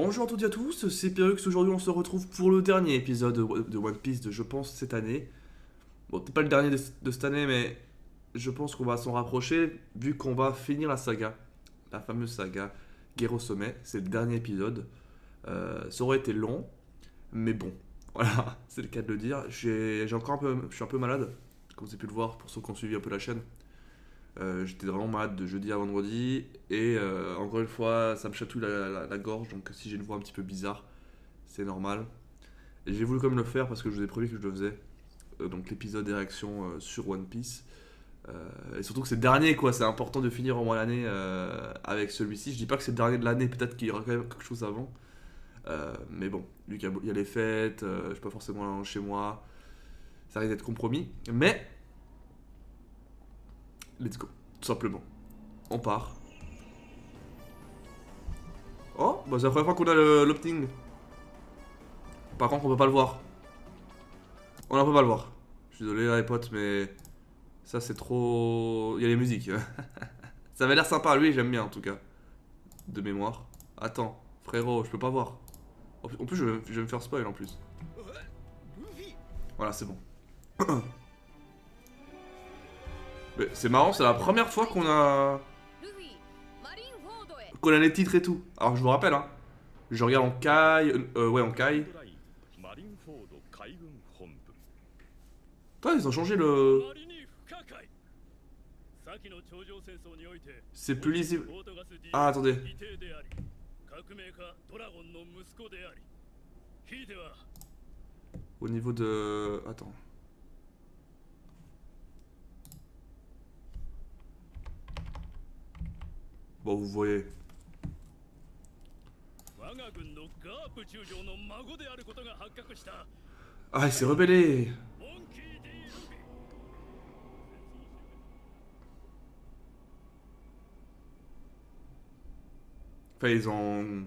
Bonjour à toutes et à tous, c'est Perrux. Aujourd'hui on se retrouve pour le dernier épisode de One Piece de je pense cette année. Bon, c'est pas le dernier de cette année, mais je pense qu'on va s'en rapprocher vu qu'on va finir la saga, la fameuse saga Guerre au sommet. C'est le dernier épisode. Ça aurait été long, mais bon, voilà, c'est le cas de le dire. J'ai encore un peu, je suis un peu malade, comme vous avez pu le voir pour ceux qui ont suivi un peu la chaîne. J'étais vraiment malade de jeudi à vendredi et encore une fois ça me chatouille la gorge, donc si j'ai une voix un petit peu bizarre c'est normal. Et j'ai voulu quand même le faire parce que je vous ai prévu que je le faisais. Donc l'épisode des réactions sur One Piece. Et surtout que c'est le dernier quoi, c'est important de finir au moins l'année avec celui-ci. Je dis pas que c'est le dernier de l'année, peut-être qu'il y aura quand même quelque chose avant. Mais bon, vu qu'il y a les fêtes, je suis pas forcément chez moi, ça risque d'être compromis. Mais let's go, tout simplement. On part. Oh, bah c'est la première fois qu'on a l'opting. Par contre, on peut pas le voir. On ne peut pas le voir. Je suis désolé, les potes, mais ça c'est trop. Il y a les musiques. Ça avait l'air sympa, lui, j'aime bien en tout cas. De mémoire. Attends, frérot, je peux pas voir. En plus, je vais me faire spoil en plus. Voilà, c'est bon. Mais c'est marrant, c'est la première fois qu'on a les titres et tout. Alors je vous rappelle, hein. Je regarde en Kai. Ouais, en Kai. Putain, ils ont changé le. C'est plus lisible. Ah, attendez. Au niveau de. Attends. Bon, vous voyez. Ah, il s'est rebellé. Enfin, ils ont.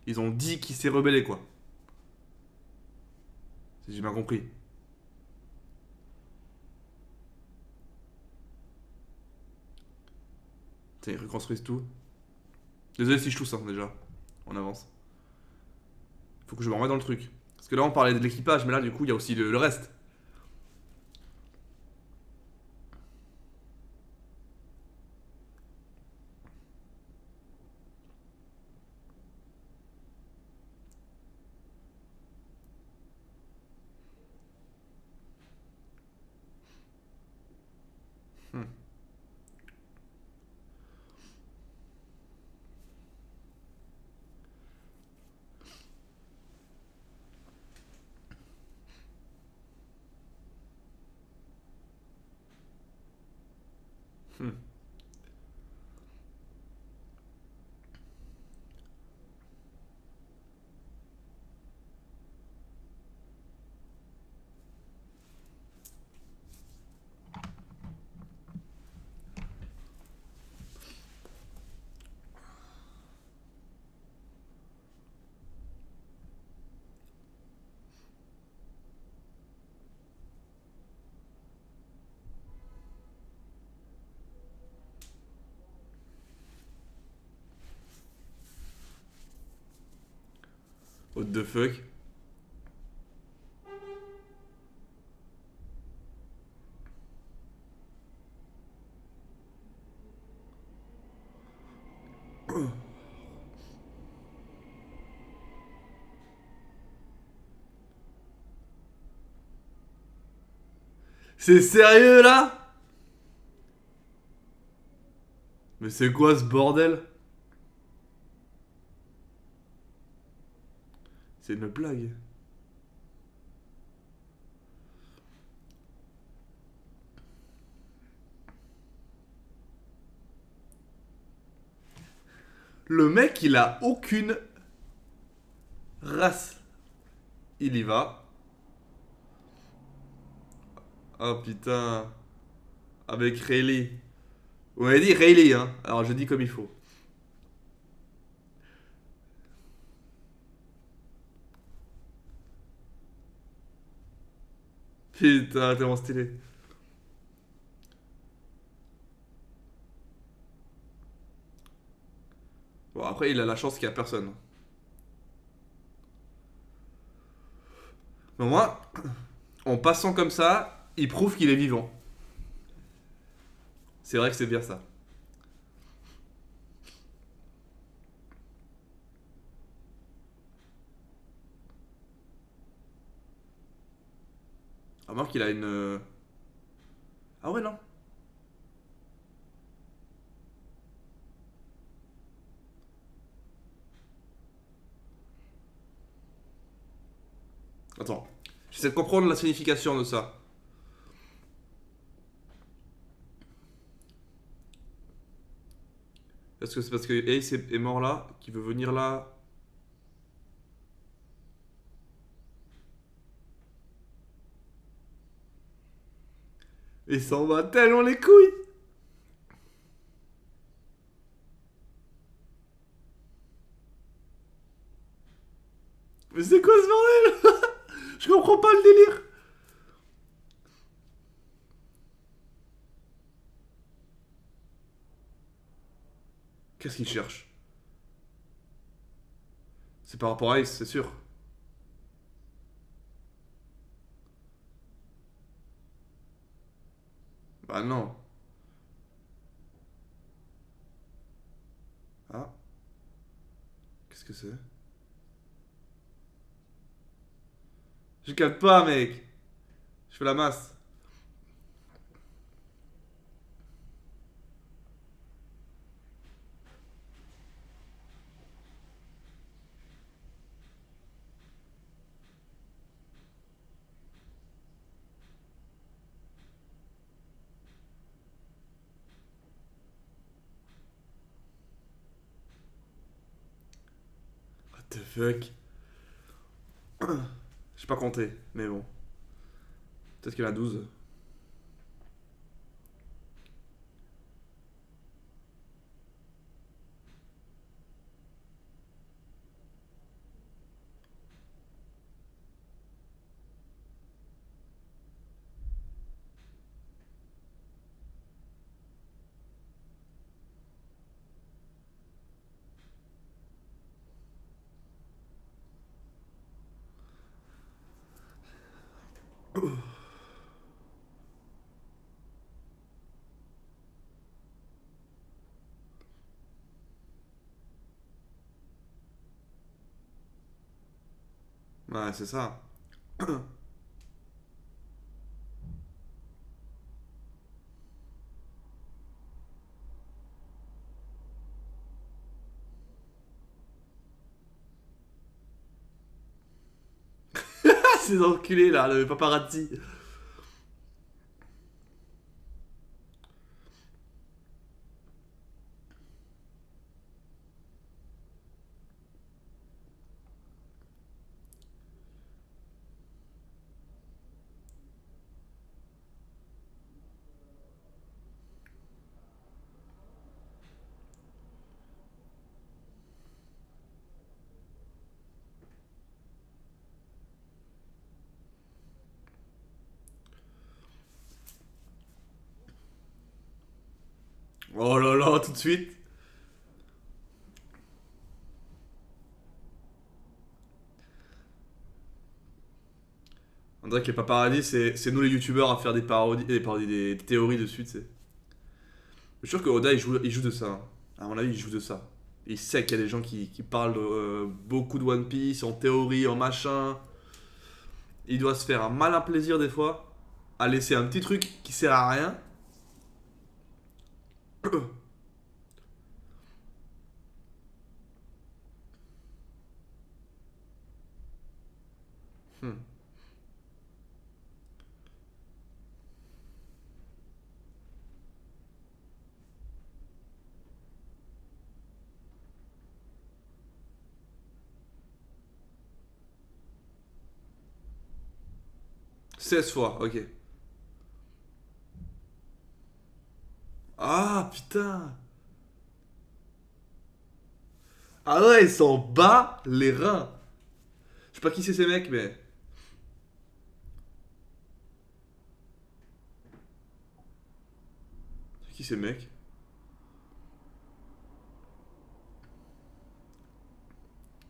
Ils ont dit qu'il s'est rebellé, quoi. Si j'ai bien compris. Tiens, ils reconstruisent tout. Désolé si je tousse, hein, déjà. On avance. Faut que je me remette dans le truc. Parce que là, on parlait de l'équipage, mais là, du coup, il y a aussi le reste. Hmm. Hmm. What the fuck? C'est sérieux, là? Mais c'est quoi ce bordel? C'est une blague. Le mec, il a aucune race. Il y va. Oh putain. Avec Rayleigh. Vous m'avez dit Rayleigh, hein. Alors je dis comme il faut. Putain, tellement stylé. Bon, après, il a la chance qu'il y a personne. Mais moi, en passant comme ça, il prouve qu'il est vivant. C'est vrai que c'est bien ça. À moins qu'il a une. Ah ouais, non. Attends. J'essaie de comprendre la signification de ça. Est-ce que c'est parce que Ace est mort là, qu'il veut venir là? Et ça en va tellement les couilles! Mais c'est quoi ce bordel? Je comprends pas le délire! Qu'est-ce qu'il cherche? C'est par rapport à Ace, c'est sûr. Bah non. Ah, qu'est-ce que c'est? Je capte pas, mec! Je fais la masse. What the fuck? J'ai pas compté, mais bon. Peut-être qu'il y en a 12. Ouais, c'est ça. Ces enculés là, le paparazzi. Oh là là, tout de suite. On dirait que les paparazzis, c'est nous les youtubeurs à faire des parodies, des théories dessus, tu sais. Je suis sûr que Oda il joue de ça, hein. À mon avis, il joue de ça. Il sait qu'il y a des gens qui parlent beaucoup de One Piece, en théorie, en machin. Il doit se faire un malin plaisir des fois à laisser un petit truc qui sert à rien. Hmm. Seize fois, ok. Ah putain. Ah ouais, il s'en bat les reins. Je sais pas qui c'est ces mecs, mais. C'est qui ces mecs?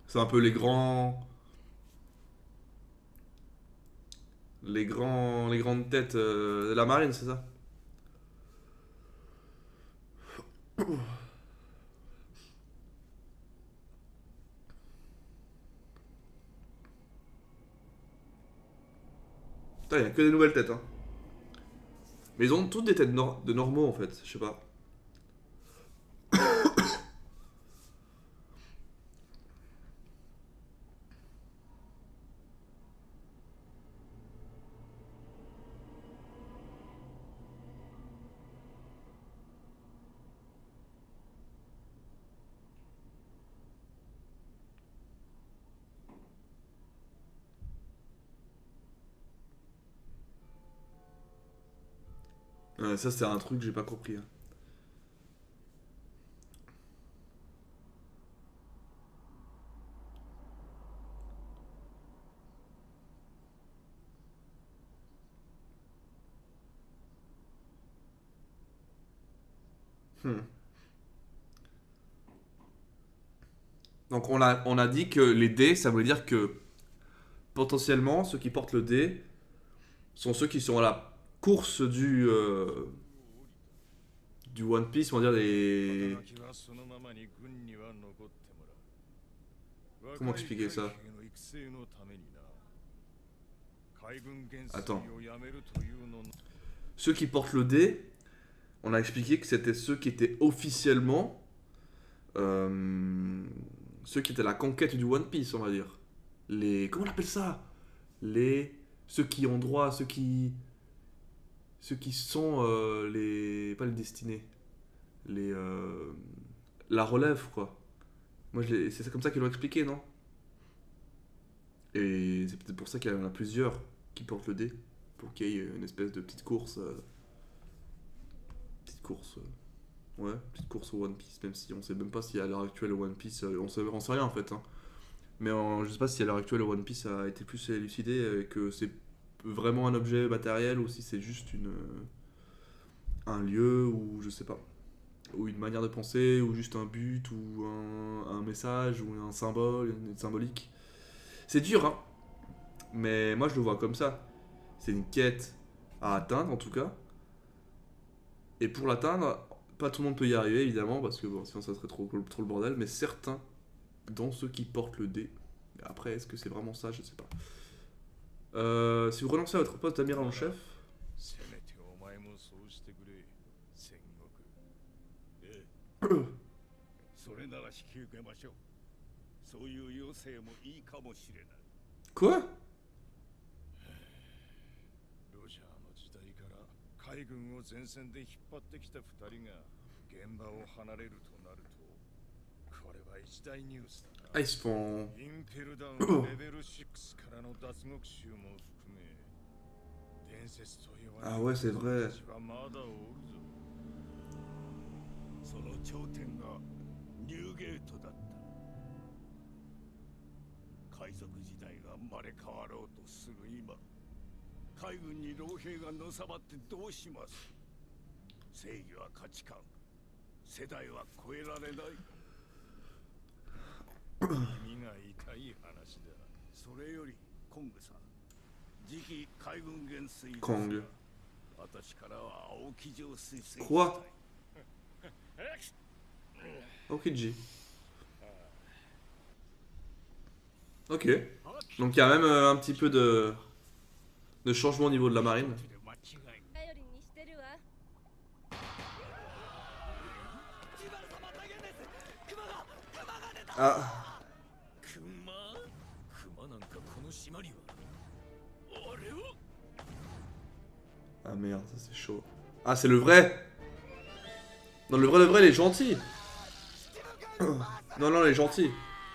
C'est un peu les grands. Les grandes têtes de la marine, c'est ça? Putain, y a que des nouvelles têtes, hein. Mais ils ont toutes des têtes de normaux, en fait. Je sais pas. Ouais, ça, c'est un truc que j'ai pas compris, hein. Hmm. Donc on a dit que les dés, ça voulait dire que potentiellement, ceux qui portent le dé sont ceux qui sont à la course du One Piece, on va dire les... 働きはそのままに軍には残ってもらう。 Comment 若い expliquer 海 ça? 兵の育成のためにな。海軍元帥 Attends. をやめるというの。 Ceux qui portent le dé, on a expliqué que c'était ceux qui étaient officiellement... ceux qui étaient à la conquête du One Piece, on va dire. Les... Comment on appelle ça? Les... Ceux qui ont droit, ceux qui... Ceux qui sont les... Pas les destinés. Les... La relève, quoi. Moi, c'est comme ça qu'ils l'ont expliqué, non? Et c'est peut-être pour ça qu'il y en a plusieurs qui portent le dé. Pour qu'il y ait une espèce de petite course. Petite course. Ouais, petite course au One Piece. Même si on sait même pas si à l'heure actuelle au One Piece. On sait rien en fait, hein. Mais je sais pas si à l'heure actuelle le One Piece a été plus élucidé et que c'est vraiment un objet matériel ou si c'est juste un lieu ou je sais pas. Ou une manière de penser ou juste un but ou un message ou un symbole, une symbolique. C'est dur, hein. Mais moi je le vois comme ça. C'est une quête à atteindre en tout cas. Et pour l'atteindre, pas tout le monde peut y arriver évidemment parce que bon, sinon ça serait trop le bordel. Mais certains, dont ceux qui portent le dé. Après, est-ce que c'est vraiment ça? Je sais pas. Si vous renoncez à votre poste d'amiral en chef, せめてお前もそうしてくれ。戦国。ええ。それなら引き受けましょう。そういう要請もいいかもしれない。 quoi? ロジャーの時代から海軍を前線で引っ張ってきた二人が現場を離れるとなると、これは一大ニュースだな。 Ah, ils se font. インペルダウンレベル6からの脱獄囚も含め、伝説と言われ Ah る ouais, c'est vrai. 人たちはまだおるぞ。その頂点がニューゲートだった。海賊時代が生まれ変わろうとする今、海軍に老兵がのさばってどうします？正義は価値観、世代は超えられない。耳が痛い話だ。それよりコングさん、次期海軍元帥ですが、 Kong. 私からは青木城推薦。 Quoi? Okiji. Ok. Donc il y a même un petit peu de changement au niveau de la marine. 頼りにしてるわ。 Ah. クマなんかこの島には。俺を Ah merde, ça c'est chaud. Ah, c'est le vrai! Non, le vrai, il est gentil! Non, il est gentil.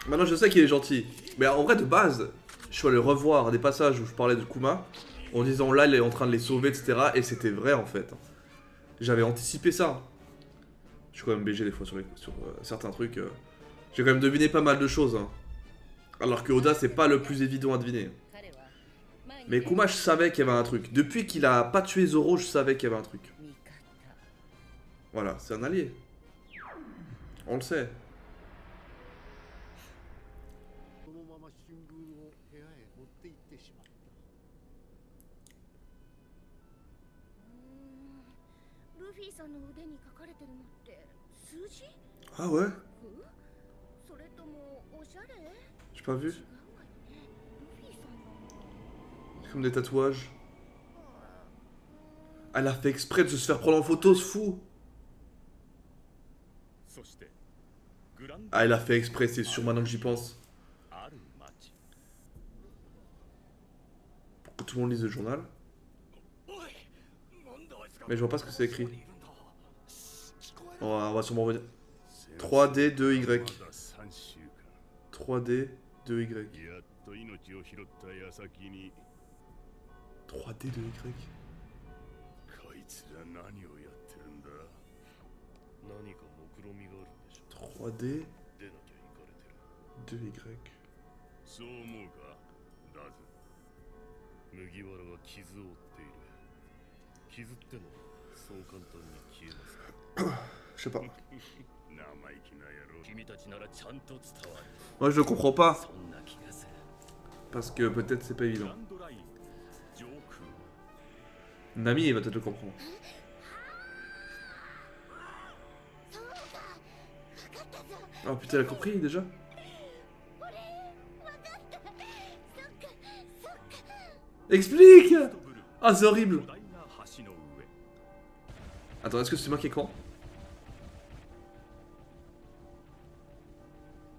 Maintenant, je sais qu'il est gentil. Mais en vrai, de base, je suis allé revoir des passages où je parlais de Kuma en disant là, il est en train de les sauver, etc. Et c'était vrai en fait. J'avais anticipé ça. Je suis quand même BG des fois sur certains trucs. J'ai quand même deviné pas mal de choses, hein. Alors que Oda, c'est pas le plus évident à deviner. 彼は前に Mais Kuma, je savais qu'il y avait un truc. Depuis qu'il a pas tué Zoro, je savais qu'il y avait un truc. 味方。 Voilà, c'est un allié. On le sait. そのまま新聞を部屋へ持って行ってしまった。ルフィさんの腕に書かれてるのって数字？ Ah ouais? それともおしゃれ？ J'ai pas vu. 違うわよね。ルフィさんが。 Comme des tatouages. Elle a fait exprès de se faire prendre en photo, ce fou. そしてグランド Ah, elle a fait exprès, c'est sûr maintenant que j'y pense. ある町 Pour que tout le monde lise le journal. おいなんだあいつが Mais je vois pas ce que c'est écrit. ここにいるんだ聞こえる On va sûrement revenir. 3D 2Y. まだ3週間 3D 2Y. やっと命を拾った矢先に 3D 2Y. こいつら何をやってるんだ何か目論みがあるんでしょ 3D 出なきゃ行かれてる 2Y. そう思うかラズ麦わらは傷を負っている傷ってのはそう簡単に消えますか Je sais pas. 生意気な野郎君たちならちゃんと伝わる Moi, je le comprends pas. そんな気がする Parce que peut-être c'est pas グ évident. ランドライン上空 Nami, il va peut-être le comprendre. Oh putain, elle a compris déjà? Explique! Ah, c'est horrible! 巨大な橋の上 Attends, est-ce que c'est moi qui ai con?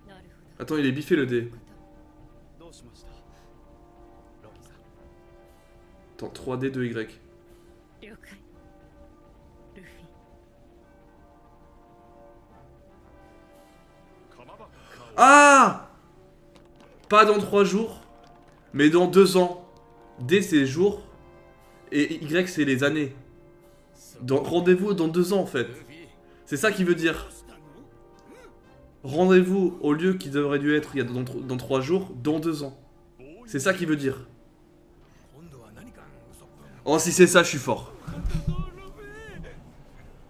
なるほ Attends, il est biffé le dé. どうしましたロキさん Attends, 3D 2Y. ど。了解。ルフィ。カマバッカを Ah! Pas dans 3 jours, mais dans 2 ans. D c'est les jours, et Y c'est les années. Rendez-vous dans 2 ans en fait. C'est ça qu'il veut dire. Rendez-vous au lieu qui devrait dû être il y a dans 3 jours, dans 2 ans. C'est ça qu'il veut dire. Oh, si c'est ça, je suis fort.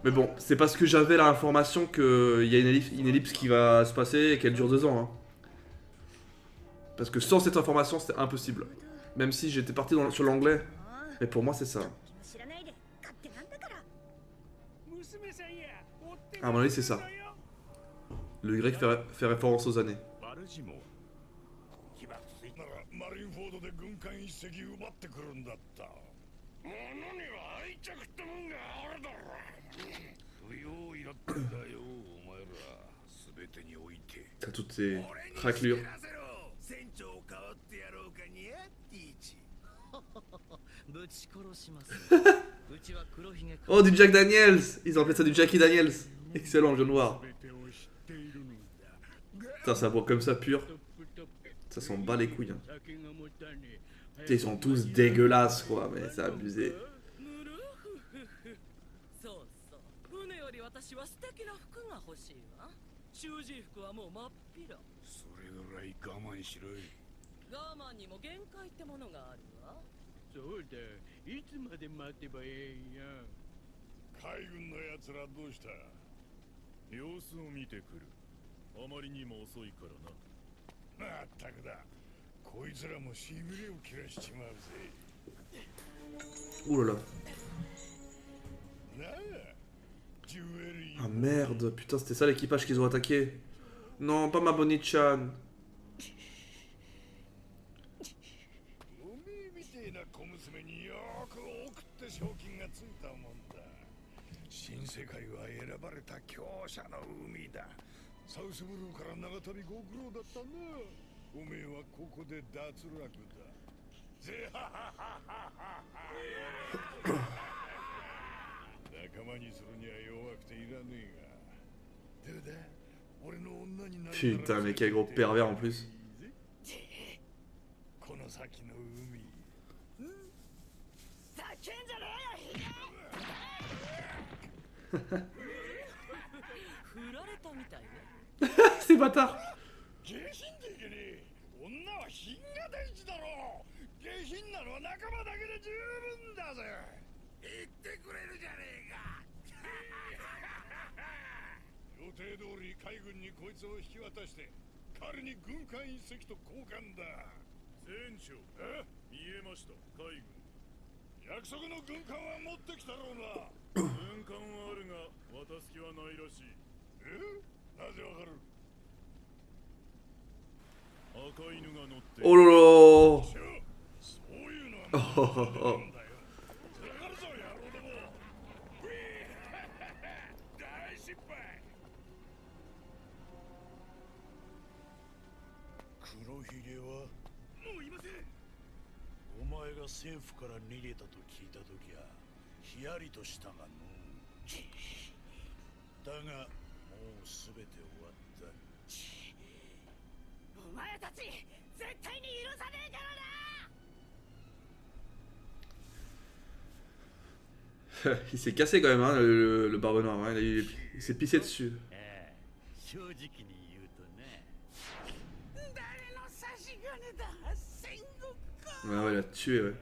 Mais bon, c'est parce que j'avais l'information qu'il y a une ellipse qui va se passer et qu'elle dure 2 ans. Hein. Parce que sans cette information, c'était impossible. Même si j'étais parti sur l'anglais. Mais pour moi, c'est ça. 知らないで勝手なんだから。 À mon avis, c'est ça. Le Y fait référence aux années. バルジモア起爆水ならマリンフォードで軍艦一隻奪ってくるんだった物には愛着ってもんがあるだろ不用意だったんだよお前ら全てにおいて T'as toutes ces 俺に raclures. 知らせろ船長変わってやろうかにゃティーチぶち殺します。うちは黒ひげか Oh, du Jack Daniels! Ils ont appelé ça du Jackie Daniels. Excellent, le jeu noir. 全てを知っているのだ Putain, ça boit comme ça pur. Ça s'en bat les couilles. Hein. Putain, ils sont tous dégueulasses, quoi. Mais c'est abusé. そうそう。船より私は素敵な服が欲しいわ。囚人服はもう真っ平。それぐらい我慢しろい我慢にも限界ってものがあるわ。そうだ、いつまで待てばええんや。海軍のやつらどうした様子を見てくるあまりにも遅いからなまったくだこいつらもしびれを切らしちまうぜ Ouh là là. なあジュエリー Ah merde, putain, c'était ça l'équipage qu'ils ont attaqué. Non, pas ma Bonnie-chan. おめえみてえな小娘によく送って賞金がついたもんだ新世界は選ばれた強者の海だサウスブルーから長旅ご苦労だったなおめえはここで脱落だぜははははは仲間にするには弱くていらねえがどうだ俺の女になる Putain, mais quel gros pervers en plus. この先の海振られたみたいね。Ces bâtards. 下品でいけねえ女は品が大事だろう下品なのは仲間だけで十分だぜ言ってくれるじゃねえか予定通り海軍にこいつを引き渡して彼に軍艦一隻と交換だ船長え見えました海軍や約束の軍艦は持ってきたろうな。軍艦はあるが渡す気はないらしい。なぜわかる？赤犬が乗っている。おろろそういうのはー。おほほほ。なんだよ。わかるぞ、野郎ども。ウィー大失敗。黒ひげはもういません。お前が政府から逃げたと聞いたときはヒヤリとしたがのだがもうすべて終わった。お前たち絶対に許さねえからな。 Il s'est cassé quand même, hein, le barbe noire. Hein. Il s'est pissé dessus. 正直に言うとね。誰の差し金だ戦国か。 Ouais, ouais, il a tué, ouais. も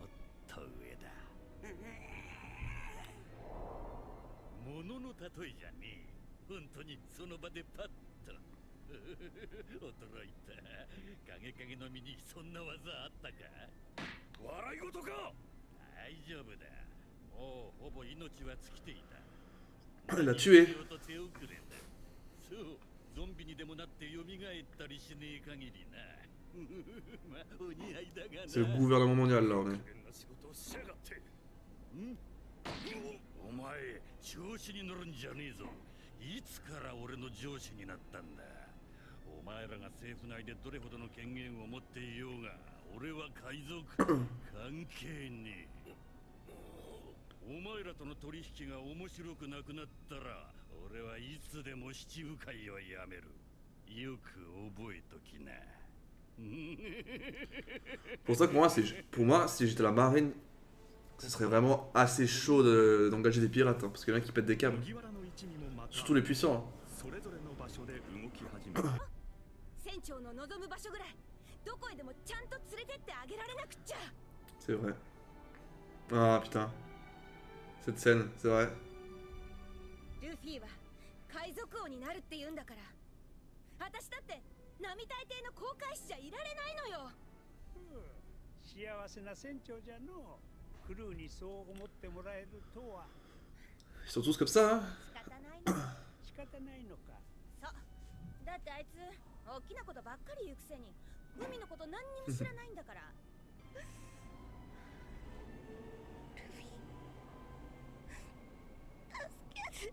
っと上だ。ものの例えじゃねえ。本当にその場でパッと。驚いた。影の身にそんな技あったか。笑い事か。大丈夫だ。もうほぼ命は尽きていた。Il l'a tué. 手遅れだ。そう、ゾンビにでもなって蘇ったりしねえ限りな。まあ、お似合いだがな。 C'est le gouvernement mondial là, on est. 変な仕事をしやがって。んお前、調子に乗るんじゃねえぞ。いつから俺の上司になったんだ。お前らが政府内でどれほどの権限を持っていようが、俺は海賊関係ねえ。お前らとの取引が面白くなくなったら、俺はいつでも七部会をやめる。よく覚えときな。 Pour ça que pour moi, si j'étais la marine, ce serait vraiment assez chaud d'engager des pirates, hein, parce qu'il y en a qui pètent des câbles. Surtout les puissants. Hein. それぞれの場所で動き始めた。船長の望む場所ぐらいどこへでもちゃんと連れてってあげられなくっちゃ。 C'est vrai. Ah putain. Cette scène, c'est vrai. ルフィは海賊王になるって言うんだから、私だって並大抵の航海士じゃいられないのよ。幸せな船長じゃの。クルーにそう思ってもらえるとは。 Ils sont tous comme ça, hein. 仕方ないの。仕方ないのか。そうだってあいつ大きなことばっかり言うくせに海のこと何にも知らないんだから。ルフィ助けて。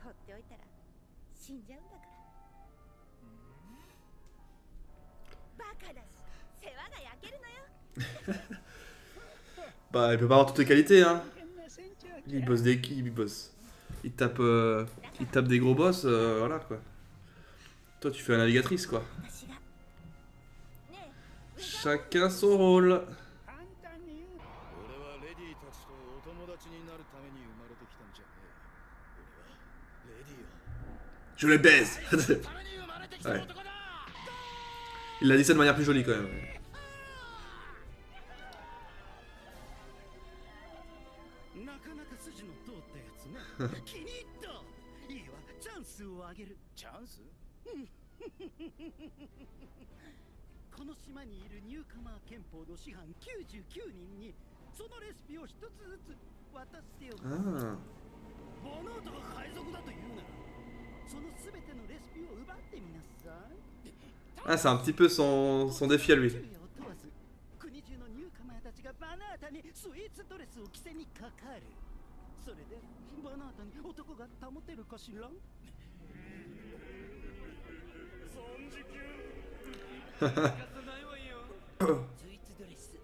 放っておいたら死んじゃうんだから。バカだし世話が焼けるのよ。 Bah, il peut pas avoir toutes les qualités, hein. 変な船長じ Il ゃ。 bosse des il bosse. Il tape des gros boss, voilà quoi. Toi, tu fais la navigatrice, quoi. 私がねえ Chacun son rôle. 簡単に言う。俺はレディたちとお友達になるために生まれてきたんじゃねえ。俺はレディを Je les baise. ために生まれてきた男だ。 Il l'a dit ça de manière plus jolie quand même. なかなか筋の通ったやつな。気に入った。いいわ、チャンスをあげる。チャンス？この島にいるニューカマー憲法の師範99人にそのレシピを一つずつ渡してよ。 Ah. ボノートが海賊だと言うなら、そのすべてのレシピを奪ってみなさい。 Ah, c'est un petit peu son défi à lui. 昼夜を問わず、国中のニューカマーたちがバナータにスイーツドレスを着せにかかる。それでバナータに男が保てるかしら。スイーツドレス、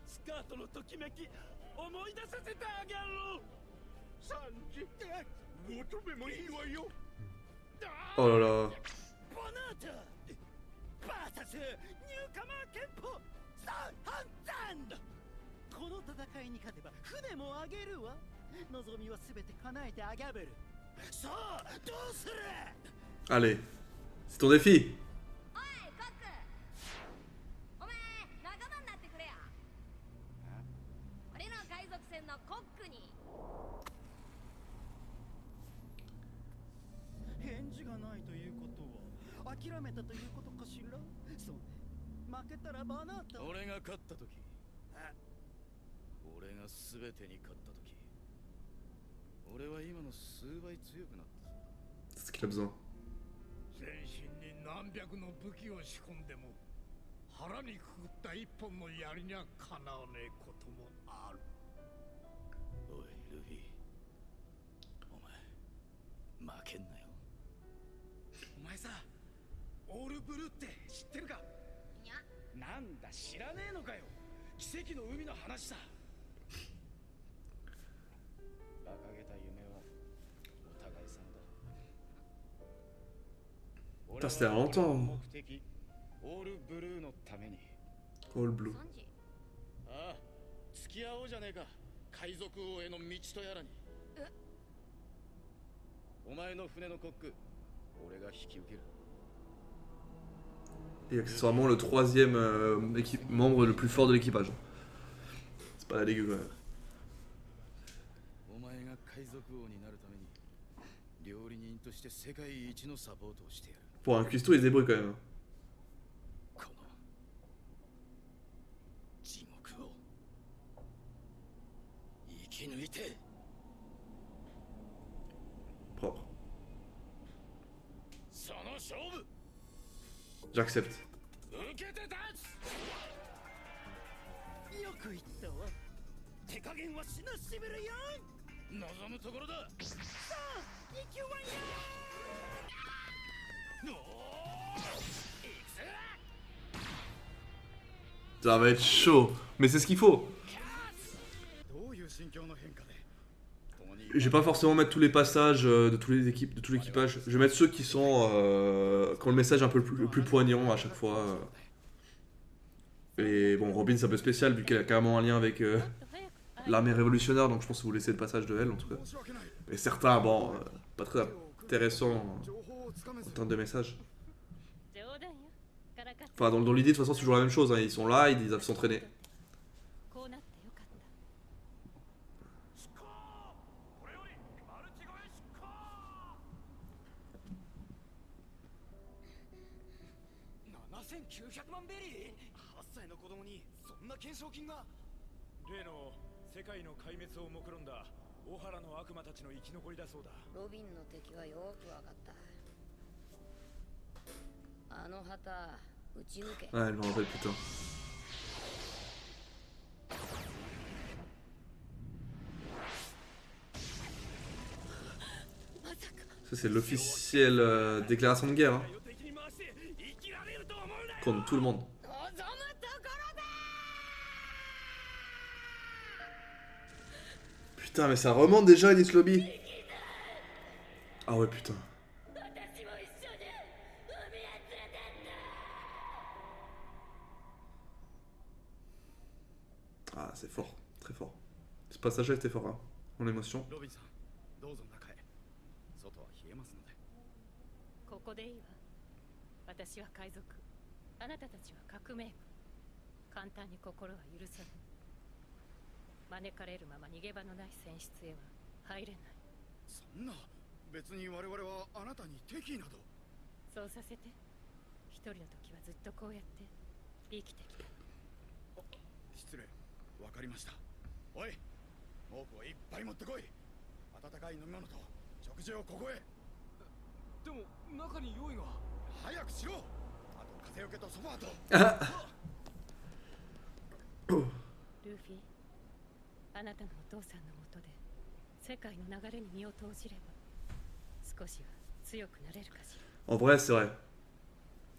スカートのときめき思い出させてあげる。求めもいいわよ。 Oh là là. バナータバーサスニューカマー憲法三反山。この戦いに勝てば船もあげるわ。望みはすべて叶えてあげる。さあどうする？ Allez. C'est ton défi. おいコック、お前仲間になってくれや。ないということは諦めたということかしら。そうね。負けたらバナータ。俺が勝った時、俺が全てに勝った時、俺は今の数倍強くなった。 C'est ce qu'il a besoin. 全身に何百の武器を仕込んでも腹にくくった一本の槍にはかなわねえこともある。おいルフィ、お前負けんなよ。お前さ、オールブルーって知ってるか？いや、なんだ知らねえのかよ。奇跡の海の話さ。馬鹿げた夢はお互いさんだ。 Putain, c'était il y a longtemps. 目的オールブルーのために。 All blue. サンジ。ああ、付き合おうじゃねえか。海賊王への道とやらに。お前の船のコック、俺が引き受ける。 Et accessoirement le troisième membre le plus fort de l'équipage. C'est pas la dégueu quand même. お前が海賊王になるために料理人として世界一のサポートをしてやる。 Pour un cuistot, il se débrouille quand même. この地獄を生き抜いて。 Propre. その勝負 J'accepte. 受けて立つ。よく言ったわ。手加減はしなしべるよ。望むところだ。さあ、行きわんや。Ça va être chaud. Mais c'est ce qu'il faut. どういう心境の変化で。 Je vais pas forcément mettre tous les passages de toutes les équipes, de tout l'équipage. Je vais mettre ceux qui sont qui ont le message un peu le plus poignant à chaque fois. Et bon, Robin c'est un peu spécial vu qu'elle a carrément un lien avec l'armée révolutionnaire, donc je pense que vous laissez le passage de elle en tout cas. Mais certains, bon, pas très intéressants en termes de message. 冗談よ。からかって。 Enfin, dans l'idée, de toute façon, c'est toujours la même chose. Hein. Ils sont là, ils doivent s'entraîner. こうなってよかった。7900万ベリー。8歳の子供にそんな懸賞金が。例の世界の壊滅を目論んだ大原の悪魔たちの生き残りだそうだ。ロビンの敵はよくわかった。あの旗、撃ち抜け。 Ouais, elle me rappelle, putain. Ça, c'est l'officielle déclaration de guerre. Hein. Contre tout le monde. Putain, mais ça remonte déjà, Elite Lobby. Ah ouais, putain. Ah, c'est fort, très fort. Ce passage-là était fort, hein, en émotion. ロビンさん、どうぞ中へ。外は冷えますので。ここでいいわ。私は海賊。あなたたちは革命軍。簡単に心は許さない。招かれるまま逃げ場のない戦室へは入れない。そんな、別に我々はあなたに敵など。そうさせて。一人の時はずっとこうやって生きてきた。失礼、わかりました。おい、毛布をいっぱい持ってこい。温かい飲み物と食事をここへ。でも中に用意が。早くしろ。あと風よけとソファーと。ルフィ、あなたのお父さんのもとで世界の流れに身を投じれば少しは強くなれるかしら。 En vrai, c'est vrai.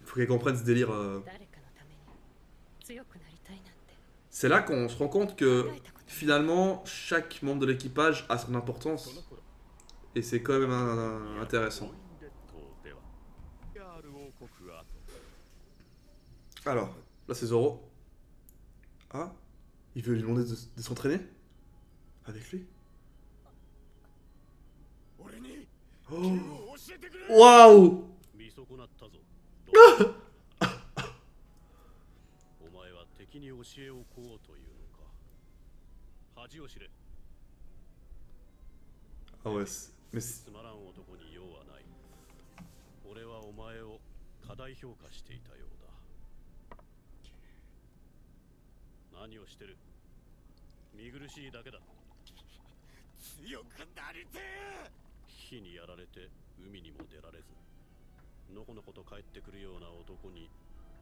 Il faut qu'elle comprenne ce délire. 誰かのために強くなりたいなんて。 C'est là qu'on se rend compte que finalement, chaque membre de l'équipage a son importance. Et c'est quand même intéressant. Alors, là c'est Zoro. Ah, il veut lui demander de s'entraîner avec lui. Oh. Waouh. 見損なったぞ。お前は敵に教えをこうというのか。恥を知れ。 Ah ouais, mais つまらん男に用はない。俺はお前を過大評価していたようだ。何をしてる？見苦しいだけだ。強くなりてえ。火にやられて海にも出られず、のこのこと帰ってくるような男に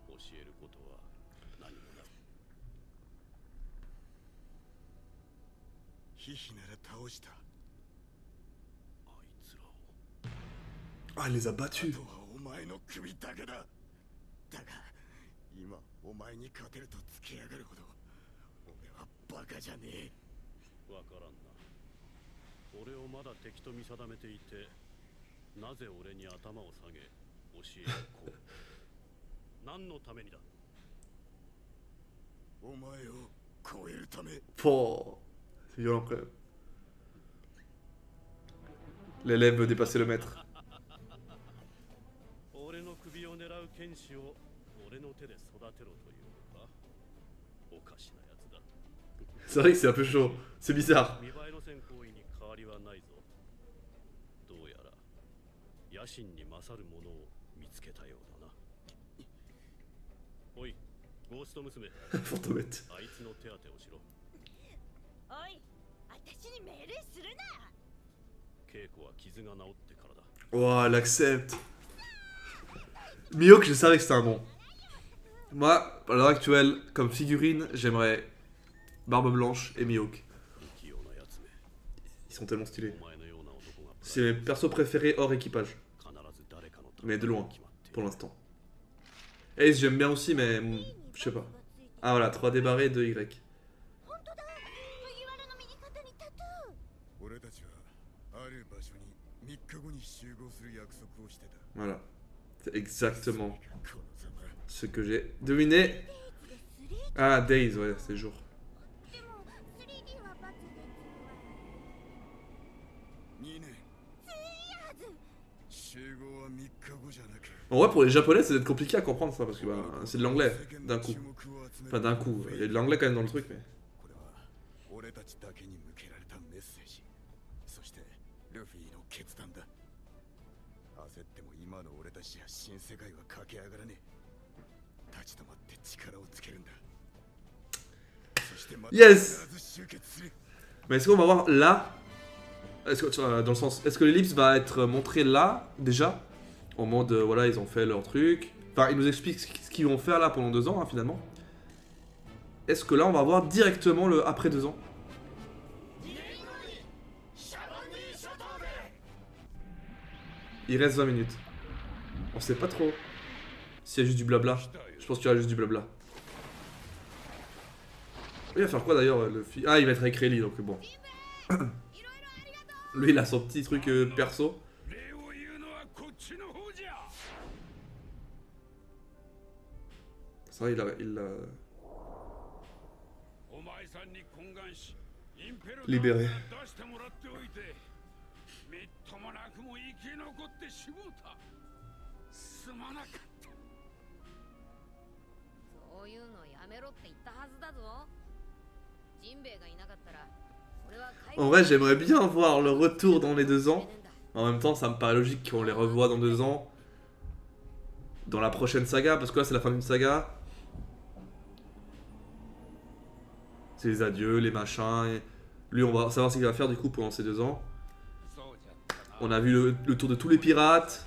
教えることは何もない。ヒヒなら倒した。あいつらを Ah, il les a battus. あとはお前の首だけだ。だが今お前に勝てるとつけやがるほど俺はバカじゃねえ。わからんな。俺をまだ敵と見定めていて、なぜ俺に頭を下げ教えをこう。何のためにだ？お前を超えるため。 Pouah, c'est violent quand même. L'élève veut dépasser le maître. 俺の首を狙う剣士を俺の手で育てろというのか？おかしなやつだ。 C'est vrai que c'est un peu chaud. C'est bizarre. 見栄えのせん行為に変わりはないぞ。どうやら野心に勝るものを見つけたようだな。おい、ゴースト娘。 Fantomette. あいつの手当てをしろ。おい、私に命令するな。稽古は傷が治ってからだ。 Ouah, elle accepte. Mihawk, je savais que c'était un bon. Moi, à l'heure actuelle, comme figurine, j'aimerais Barbe Blanche et Mihawk. 不器用なやつめ。 Ils sont tellement stylés. お前のような男が C'est mes persos préférés hors équipage, 必ず誰かのた mais de loin, 決まっている pour l'instant. Ace, j'aime bien aussi, mais je sais pas. Ah voilà, 3D barré, 2Y. 本当だ。麦わらの右肩にタトゥー。俺たちはある場所に3日後に集合する約束をしてた。 Voilà. C'est exactement このざま ce que j'ai deviné. Ah, Days, ouais, c'est jour. でも 3D はバツで2年。集合は3日後じゃなく。 En vrai, pour les japonais, ça va être compliqué à comprendre ça, parce que bah, c'est de l'anglais, d'un coup. Enfin, d'un coup, il y a de l'anglais quand même dans le truc, mais... これは俺たちだけに向けられたメッセージ。そしてルフィの決断だ。焦っても今の俺たちじゃ新世界は駆け上がらねえ。立ち止まって力をつけるんだ。そしてまた Yes! 必ず集結する。 Mais est-ce qu'on va voir là? Est-ce que, dans le sens, est-ce que l'ellipse va être montré là, déjà? Au moment de, voilà, ils ont fait leur truc. Enfin, ils nous expliquent ce qu'ils vont faire là pendant 2 ans, hein, finalement. Est-ce que là, on va voir directement le après 2 ans? Il reste 20 minutes. On sait pas trop s'il y a juste du blabla. Je pense qu'il y aura juste du blabla. Il va faire quoi d'ailleurs le fils? Ah, il va être avec Rayleigh, donc bon. Lui, il a son petit truc perso. 礼を言うのはこっちの方じゃ。 C'est vrai, il a お前さんに懇願し、インペル libéré. 出してもらっておいて、みっともなくも生き残ってしもうた。すまなかった。そういうのやめろって言ったはずだぞ。ジンベエがいなかったら、俺は海軍 En vrai, j'aimerais bien voir le retour dans les 2 ans. En même temps, ça me paraît logique qu'on les revoie dans 2 ans. Dans la prochaine saga, parce que là, c'est la fin d'une saga. C'est les adieux, les machins. Et... Lui, on va savoir ce qu'il va faire du coup pendant ces 2 ans. そうじゃったな。 On a vu le tour de tous les pirates.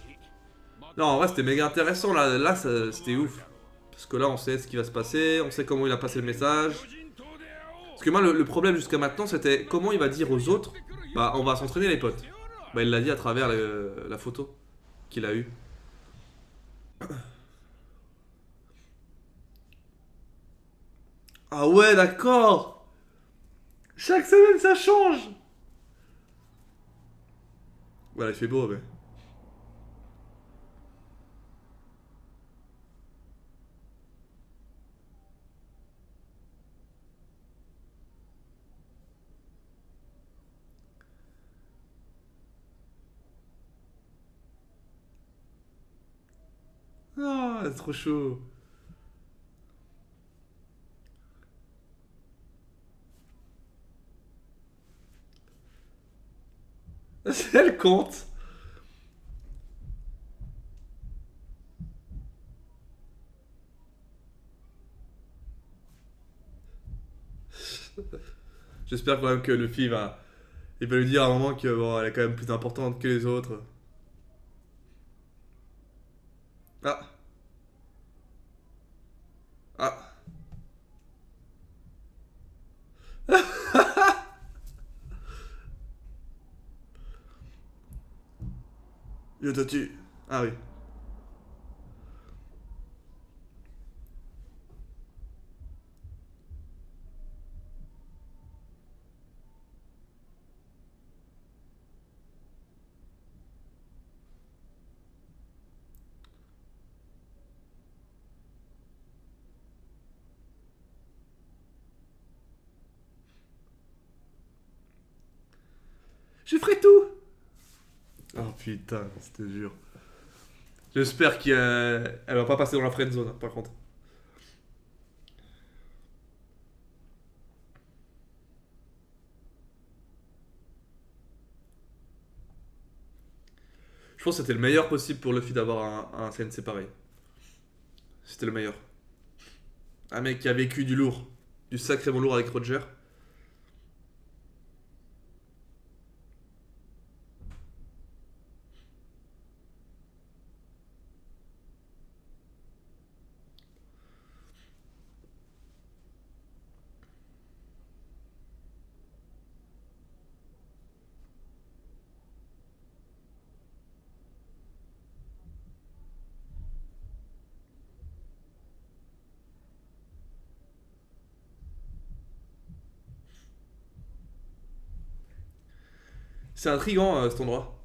Non, en vrai, c'était méga intéressant. Là c'était ouf. Parce que là, on sait ce qui va se passer. On sait comment il a passé le message. 巨人島で会おう。 Parce que moi, le problème jusqu'à maintenant, c'était comment il va dire aux autres, bah, on va s'entraîner les potes. Bah, il l'a dit à travers la photo qu'il a eue. Ah ouais, d'accord. Chaque semaine, ça change. Voilà, il fait beau, mais... Ah, c'est trop chaud. Elle compte. J'espère quand même que Luffy va... Il va lui dire à un moment que bon, elle est quand même plus importante que les autres. Ah. Ah. Yototu. Ah oui. Je ferai tout. Oh putain, c'était dur. J'espère qu'elle va pas passer dans la friend zone, hein, par contre. Je pense que c'était le meilleur possible pour Luffy d'avoir un CNC pareil. C'était le meilleur. Un mec qui a vécu du lourd. Du sacrément lourd avec Roger. C'est intriguant cet endroit.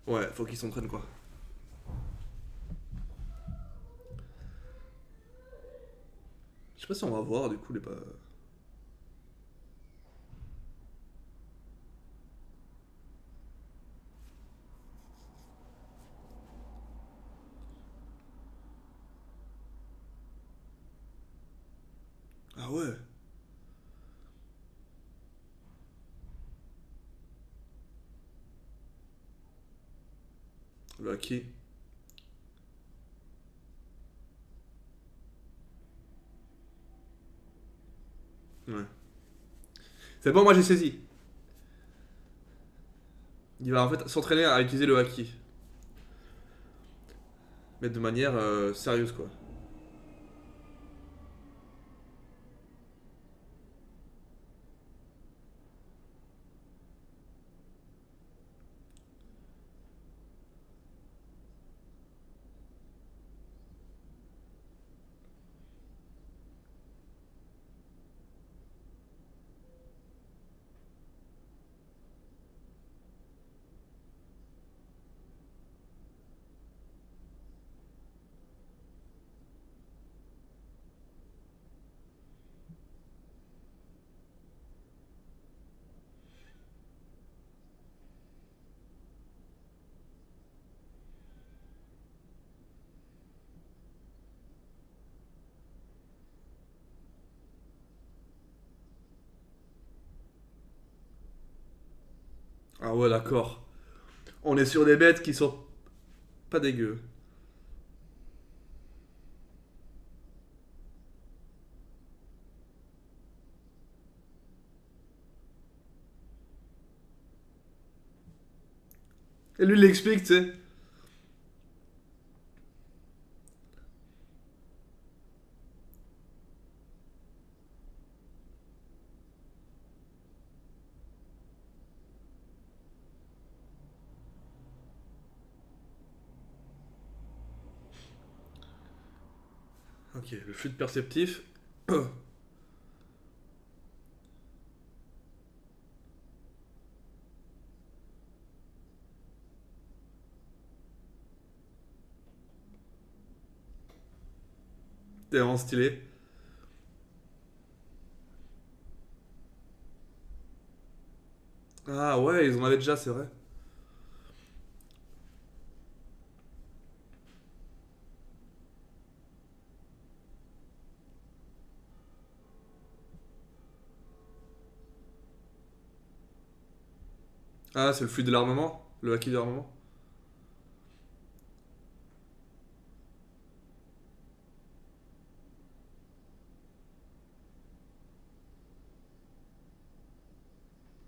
Ouais, faut qu'il s'entraîne quoi. Je sais pas si on va voir du coup les pas. Ah ouais. Le haki. Ouais. C'est bon, moi j'ai saisi. Il va en fait s'entraîner à utiliser le haki. Mais de manière sérieuse quoi. Ah ouais, d'accord. On est sur des bêtes qui sont pas dégueu. Et lui il l'explique, tu sais. Ok, le fluide perceptif. C'est vraiment stylé. Ah ouais, ils en avaient déjà, c'est vrai. Ah, c'est le flux de l'armement? Le haki de l'armement?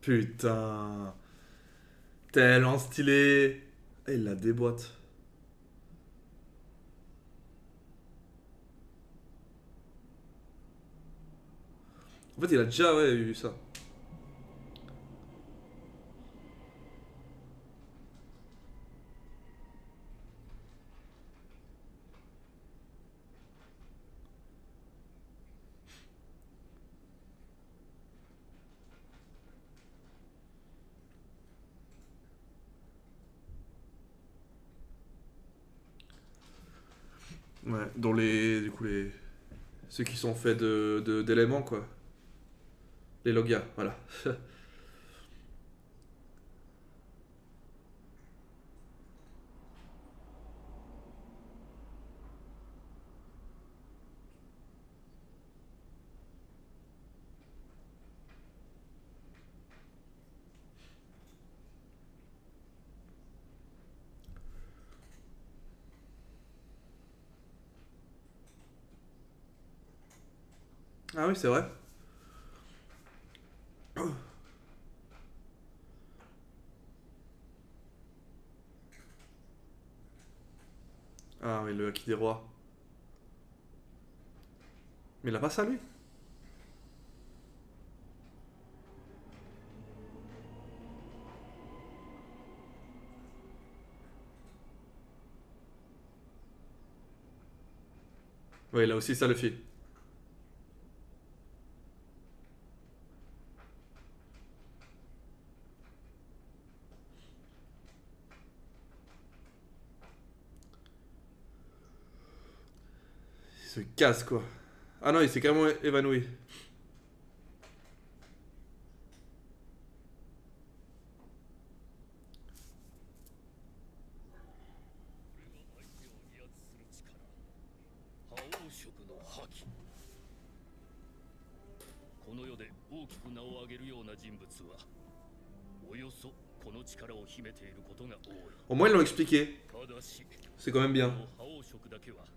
Putain. Tellement stylé. Et il la déboîte. En fait, il a déjà ouais, eu ça. Ouais, dans les. Du coup, les. Ceux qui sont faits d'éléments, quoi. Les logas, voilà. Ah oui, c'est vrai. Ah oui, le haki des rois. Mais il a pas ça, lui? Ouais, il a aussi ça, le fil. Il se casse, quoi. Ah non, il s'est carrément évanoui. Au moins, ils l'ont expliqué. C'est quand même bien.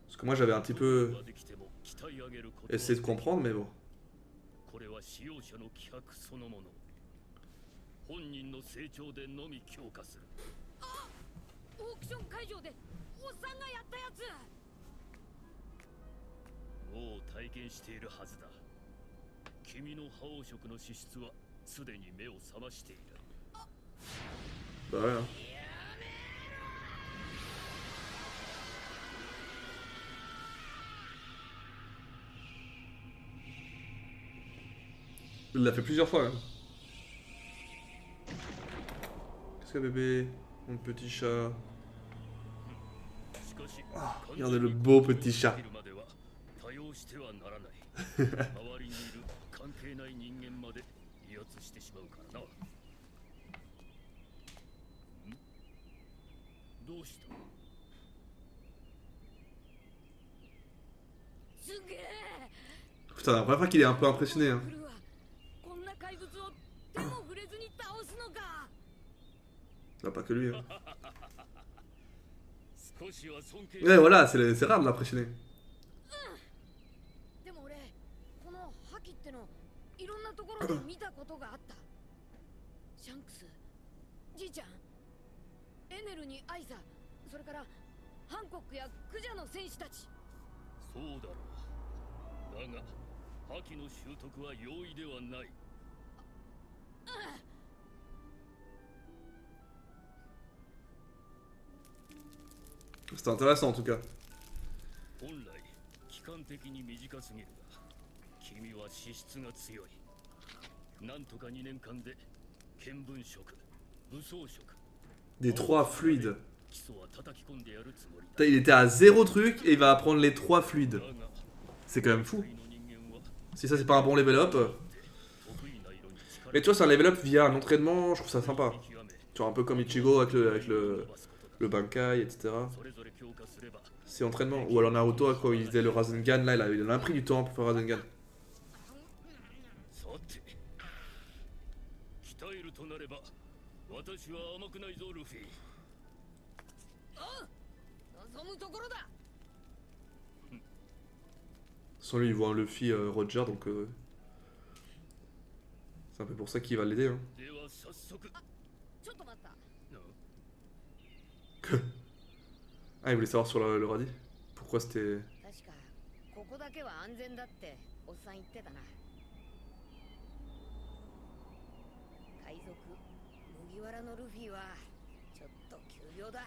Parce que moi, j'avais un petit peu essayé de comprendre, mais bon. これは使用者の気迫そのもの。本人の成長でのみ強化する。オークション会場でおっさんがやったやつ。もう体験しているはずだ。君の覇王色の資質はすでに目を覚ましている。Bah ouais. Hein. Il l'a fait plusieurs fois. Hein. Qu'est-ce que bébé? Mon petit chat. Ah, regardez le beau petit chat. Putain, la première fois qu'il est un peu impressionné. Hein. Non, pas que lui. Hein. Ouais, voilà, c'est rare de l'impressionner. でも俺この覇気ってのいろんなところで見たことがあった。シャンクス、じいちゃん、エネルにアイザ、それからハンコックやクジャの戦士たち。そうだろう。だが覇気の習得は容易ではない。C'était intéressant en tout cas. 本来期間的に短すぎるが、君は資質が強い。なんとか2年間で見聞色、武装色。Des 3 fluides. 基礎は叩き込んでやるつもりだ。 Putain, il était à 0 truc et il va apprendre les 3 fluides. C'est quand même fou. Si ça c'est pas un bon level up. Mais tu vois, c'est un level up via un entraînement, je trouve ça sympa. Tu vois, un peu comme Ichigo avec le Bankai, etc. C'est entraînement. Ou alors Naruto, quand il faisait le Rasengan, là, il a pris du temps pour faire Rasengan. さて鍛えるとなれば私は甘くないぞルフィ。望むところだ。 Sans lui, il voit un Luffy Roger, donc c'est un peu pour ça qu'il va l'aider. Hein. では早速。ちょっと待った。 Ah, il voulait savoir sur le radis. Pourquoi c'était... 確かここだけは安全だっておっさん言ってたな。海賊麦わらのルフィはちょっと急病だ。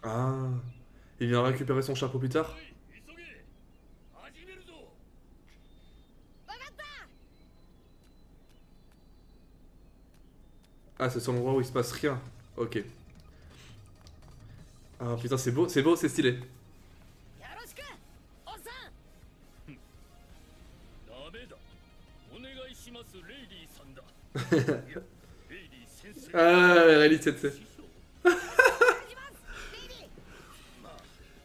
Ah, il vient récupérer son chapeau plus tard. 急げ始めるぞ。 わかった。 Ah, c'est sur l'endroit où il se passe rien. Ok. Ah putain, c'est beau, c'est stylé. よろしくおっさん。ダメだ。お願いしますレイリーさんだ。いやレイリー先生。 Ah, Rayleigh Sensei.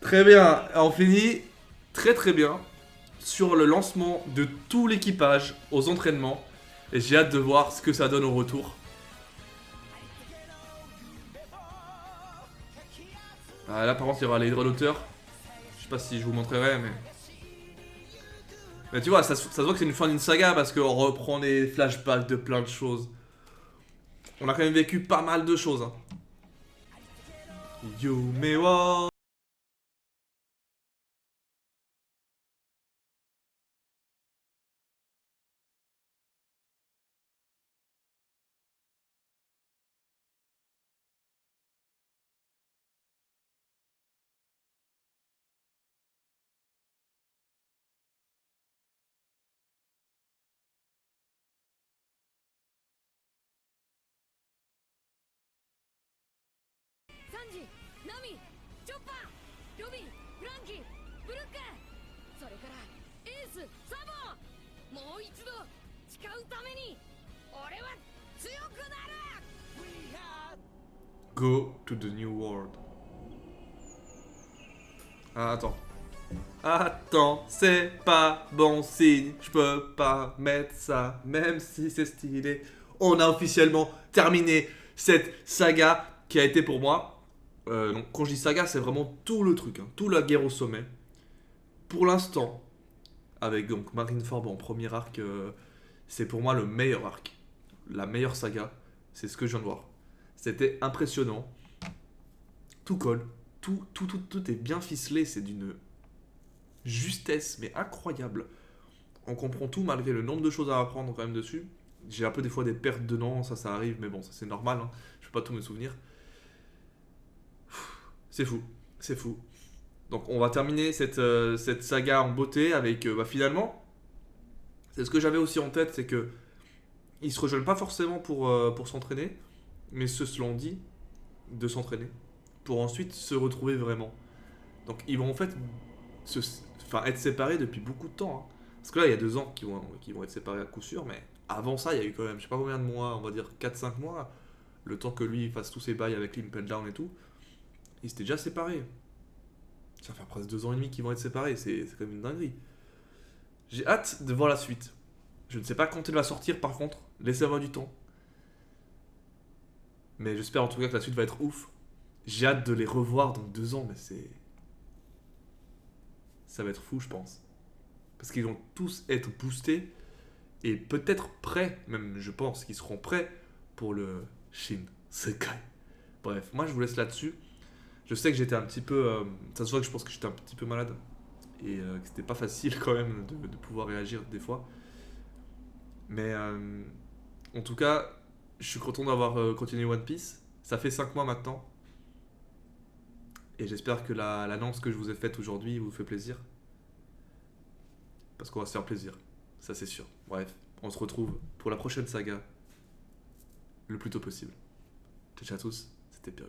Très bien, on finit très bien sur le lancement de tout l'équipage aux entraînements. Et j'ai hâte de voir ce que ça donne au retour. Ah, là par contre il y aura les hydroloteurs. Je sais pas si je vous montrerai mais... Mais tu vois, ça se voit que c'est une fin d'une saga parce qu'on reprend des flashbacks de plein de choses. On a quand même vécu pas mal de choses. Hein. Yume waサンジ、ナミ、チョッパー、ロビン、フランキー、ブルック、それからエース、サボー。もう一度誓うために俺は強くなる。 Go to the new world. Ah, attends. Attends, c'est pas bon signe. Je peux pas mettre ça, même si c'est stylé. On a officiellement terminé cette saga qui a été pour moi. Donc, quand je dis saga, c'est vraiment tout le truc, hein, tout la guerre au sommet. Pour l'instant, avec donc Marineford en premier arc, c'est pour moi le meilleur arc. La meilleure saga, c'est ce que je viens de voir. C'était impressionnant. Tout colle. Tout est bien ficelé. C'est d'une justesse, mais incroyable. On comprend tout malgré le nombre de choses à apprendre quand même dessus. J'ai un peu des fois des pertes de noms, ça arrive, mais bon, ça c'est normal. Hein. Je peux pas tout me souvenir. C'est fou. C'est fou. Donc on va terminer cette saga en beauté avec... finalement, c'est ce que j'avais aussi en tête, c'est que ils se rejoignent pas forcément pour s'entraîner, mais se l'ont dit de s'entraîner pour ensuite se retrouver vraiment. Donc ils vont en fait être séparés depuis beaucoup de temps. Hein. Parce que là, il y a 2 ans qu'ils vont être séparés à coup sûr, mais avant ça, il y a eu quand même, je sais pas combien de mois, on va dire 4-5 mois, le temps que lui fasse tous ses bails avec l'Impel Down et tout. Ils s'étaient déjà séparés. Ça fait presque 2 ans et demi qu'ils vont être séparés, c'est quand même une dinguerie. J'ai hâte de voir la suite. Je ne sais pas quand elle va sortir par contre, laissez-moi du temps. Mais j'espère en tout cas que la suite va être ouf. J'ai hâte de les revoir dans 2 ans, mais c'est... Ça va être fou, je pense. Parce qu'ils vont tous être boostés et peut-être prêts, même je pense qu'ils seront prêts pour le Shinsekai. Bref, moi je vous laisse là-dessus. Je sais que j'étais un petit peu... ça se voit que je pense que j'étais un petit peu malade. Et que c'était pas facile quand même de pouvoir réagir des fois. Mais en tout cas, je suis content d'avoir continué One Piece. Ça fait 5 mois maintenant. Et j'espère que l'annonce que je vous ai faite aujourd'hui vous fait plaisir. Parce qu'on va se faire plaisir. Ça c'est sûr. Bref, on se retrouve pour la prochaine saga le plus tôt possible. Ciao à tous, c'était Pyrrhux.